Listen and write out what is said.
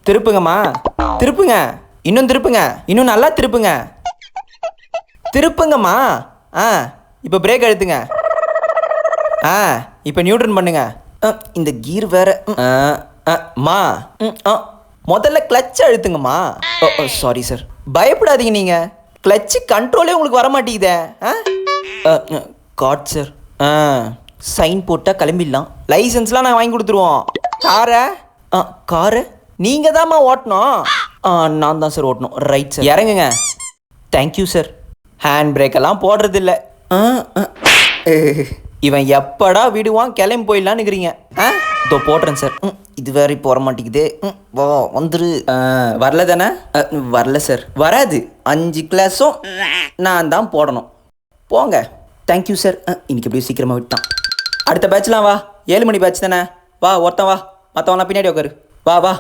திருப்புங்கம்மா, திருப்புங்க, இன்னும் திருப்புங்க, இன்னும் நல்லா திருப்புங்க, திருப்புங்கம்மா. ஆ, இப்போ பிரேக் அழுத்துங்க. ஆ, இப்போ நியூட்ரன் பண்ணுங்க. இந்த கீர் வேற. மா, முதல்ல கிளட்ச் அழுத்துங்கம்மா. Sorry sir. பயப்படாதீங்க நீங்க, கிளட்ச் கண்ட்ரோலே உங்களுக்கு வர மாட்டேங்குதே. God sir. சைன் போட்டால் கிளம்பிடலாம். லைசன்ஸ்லாம் நாங்கள் வாங்கி கொடுத்துருவோம். காரை காரை நீங்கள் தான்மா ஓட்டணும். நான் தான் சார் ஓட்டணும். ரைட் சார், இறங்குங்க. Thank you sir. ஹேண்ட் பிரேக்கெல்லாம் போடுறதில்ல. இவன் எப்படா விடுவான் கிளம்பி போயிடலான்னுக்கிறீங்க. இதோ போடுறேன் சார். இது வேற இப்போ வர மாட்டேங்குது. வா வந்துரு. வரல தானே? வரல சார். வராது. 5 கிளாஸும் நான் தான் போடணும். போங்க. Thank you sir. இன்னைக்கு எப்படியும் சீக்கிரமாக விட்டான். அடுத்த பேட்ச்லாம் வா. 7 மணி பேட்ச் தானே? வா ஒருத்தன் வா, மற்றவங்களாம் பின்னாடி உட்காரு. வா வா.